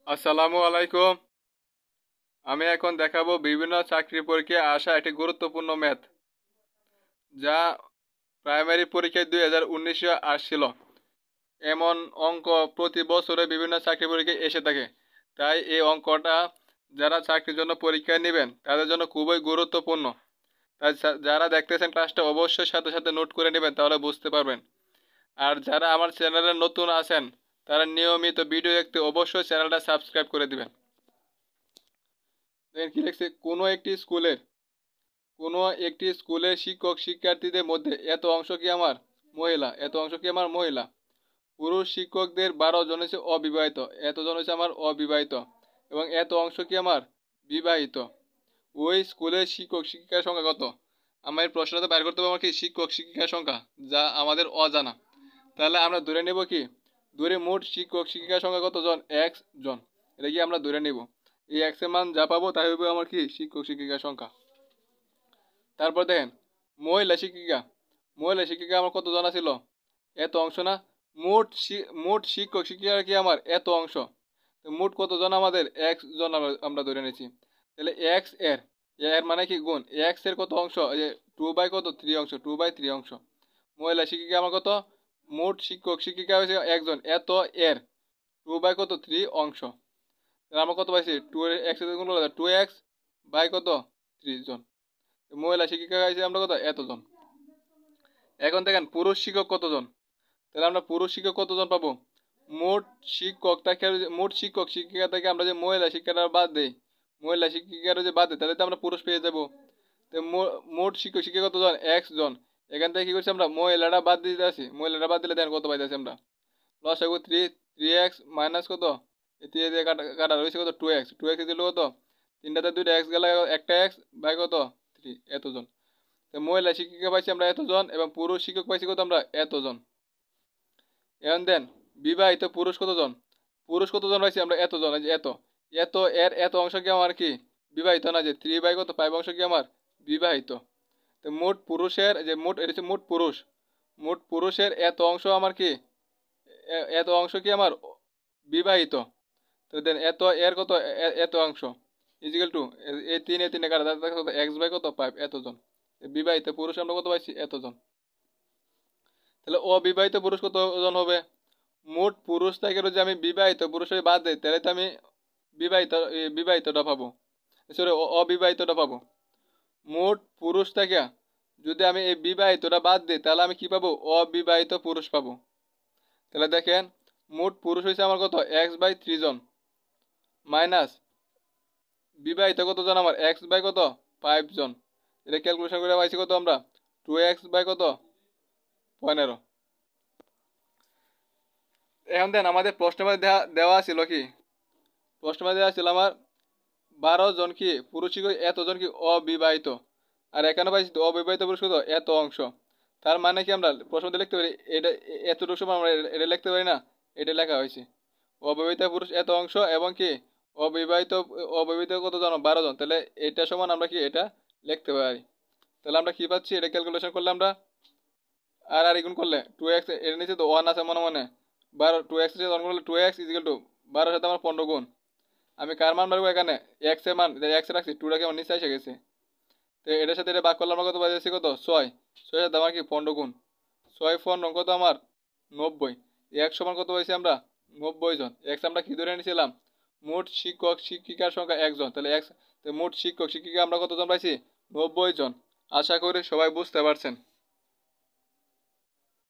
আসসালামু আলাইকুম। আমি এখন দেখাবো বিভিন্ন চাকরি পরীক্ষায় আসা একটি গুরুত্বপূর্ণ ম্যাথ, যা প্রাইমারি পরীক্ষায় 2019-এ আসছিল। এমন অঙ্ক প্রতি বছরে বিভিন্ন চাকরি পরীক্ষায় এসে থাকে। তাই এই অঙ্কটা যারা চাকরির জন্য পরীক্ষায় নেবেন তাদের জন্য খুবই গুরুত্বপূর্ণ। তাই যারা দেখতেছেন ক্লাসটা অবশ্যই সাথে সাথে নোট করে নেবেন, তাহলে বুঝতে পারবেন। আর যারা আমার চ্যানেলে নতুন আছেন তারা নিয়মিত ভিডিও দেখতে অবশ্যই চ্যানেলটা সাবস্ক্রাইব করে দিবেন। দেখেন কি লিখছে, কোনো একটি স্কুলের শিক্ষক শিক্ষার্থীদের মধ্যে এত অংশ কি আমার মহিলা। পুরুষ শিক্ষকদের 12 জন হচ্ছে অবিবাহিত, এতজন হচ্ছে আমার অবিবাহিত, এবং এত অংশ কি আমার বিবাহিত। ওই স্কুলের শিক্ষক শিক্ষিকার সংখ্যা কত? আমার এই প্রশ্নটা বের করতে হবে আমার কি শিক্ষক শিক্ষিকার সংখ্যা, যা আমাদের অজানা। তাহলে আমরা ধরে নেব কি, ধরে মোট শিক্ষক শিক্ষিকার সংখ্যা কতজন? X জন। এটা কি আমরা ধরে নেব। এই X এর মান যা পাবো তাই হবে আমার কি শিক্ষক শিক্ষিকার সংখ্যা। তারপর দেখেন মহিলা শিক্ষিকা, মহিলা শিক্ষিকা আমার কতজন ছিল? এত অংশ না। মোট শিক্ষক শিক্ষিকা কি আমার এত অংশ। তো মোট কতজন? আমাদের X জন আমরা ধরে নিয়েছি। তাহলে X এর এর মানে কি গুণ X এর কত অংশ? এই যে 2/3 অংশ, 2/3 অংশ। মহিলা শিক্ষিকা আমার কত? মোট শিক্ষক শিক্ষিকা হয়েছে একজন, এত এর 2/3 অংশ। তাহলে আমরা কত পাইছি? 2x এর গুণ করলে 2x বাই কত 3 জন। মহিলা শিক্ষিকা হয়েছে আমরা কত? এতজন। এখন দেখেন পুরুষ শিক্ষক কতজন। তাহলে আমরা পুরুষ শিক্ষক কতজন পাবো? মোট শিক্ষক শিক্ষিকা থেকে আমরা যে মহিলা শিক্ষাটা বাদ দেই, মহিলা শিক্ষিকার যে বাদ দেয়, তাহলে তো আমরা পুরুষ পেয়ে যাবো। তো মোট শিক্ষক শিক্ষিকা কতজন? X জন। এখান থেকে কি করছি আমরা? মহিলাটা বাদ দিতে আসি, মহিলাটা বাদ দিলে দেখেন কত পাইতেছি আমরা। লসাগু 3x মাইনাস কত? দিয়ে দিয়ে কাটা রয়েছে কত? 2x। 2x দিল কত? তিনটাতে দুইটা x গেলে একটা x বাই কত 3, এতজন। তো মহিলা শিক্ষিকা পাইছি আমরা এতজন, এবং পুরুষ শিক্ষক পাইছি কত আমরা? এতজন। এখন দেন বিবাহিত পুরুষ কতজন? পুরুষ কতজন পাইছি আমরা? এতজন। এই যে এত এত এর এত অংশ কি আমার কি বিবাহিত না? যে 3/5 অংশ কি আমার বিবাহিত। তো মোট পুরুষের যে মোট, এটা হচ্ছে মোট পুরুষ, মোট পুরুষের এত অংশ আমার কি এত অংশ কি আমার বিবাহিত। তো দেন এত এর কত? এত অংশ ইজিক্যাল টু এই 3 কাটা কত? X/5 এতজন। বিবাহিত পুরুষ আমরা কত পাইছি? এতজন। তাহলে অবিবাহিত পুরুষ কতজন হবে? মোট পুরুষ থেকে যদি আমি বিবাহিত পুরুষের বাদ দিই, তাহলে তো আমি বিবাহিতটা পাবো, সরি অবিবাহিতটা পাবো। মোট পুরুষ থেকে যদি আমি এই বিবাহিতটা বাদ দিই, তাহলে আমি কি পাবো? অবিবাহিত পুরুষ পাবো। তাহলে দেখেন মোট পুরুষ হয়েছে আমার কত? X/3 জন, মাইনাস বিবাহিত কতজন আমার? X/কত 5 জন। এটা ক্যালকুলেশন করে পাইছি কত আমরা? 2x/কত 15। এখন দেন আমাদের প্রশ্নের মধ্যে দেওয়া ছিল কি, প্রশ্নের মধ্যে দেওয়া ছিল আমার 12 জন কি পুরুষ শিক্ষক, এতজন কি অবিবাহিত। আর এখানে পাইছি অবিবাহিত পুরুষ কত? এত অংশ। তার মানে কি আমরা প্রশ্ন মধ্যে লিখতে পারি এটা এতটুকু সময় আমরা এটা লিখতে পারি না? এটা লেখা হয়েছে অবিবাহিত পুরুষ এত অংশ, এবং কি অবিবাহিত অবিবাহিত কতজন? 12 জন। তাহলে এটা সমান আমরা কি এটা লিখতে পারি। তাহলে আমরা কি পাচ্ছি? এটা ক্যালকুলেশন করলে আমরা আর গুণ করলে 2x, এর নিচে তো 1 আছে মনে মনে, 2x এর সাথে 1 করলে 2x ইজিক্যাল টু 12 সাথে আমার 15 গুণ। আমি কার মান পারবো? এখানে x এর মান, x রাখছি, 2টাকে আমার নিচে এসে গেছে। তো এটার সাথে এটা ভাগ করলে আমরা কত পাইছি? কত 6, 6 সাথে আমার কি 15 গুণ, 6 15 কত আমার 90। x সমান কত পাইছি আমরা? 90 জন। x আমরা কি ধরে নিয়েছিলাম? মোট শিক্ষক শিক্ষিকার সংখ্যা 1 জন। তাহলে মোট শিক্ষক শিক্ষিকা আমরা কতজন পাইছি? 90 জন। আশা করি সবাই বুঝতে পারছেন।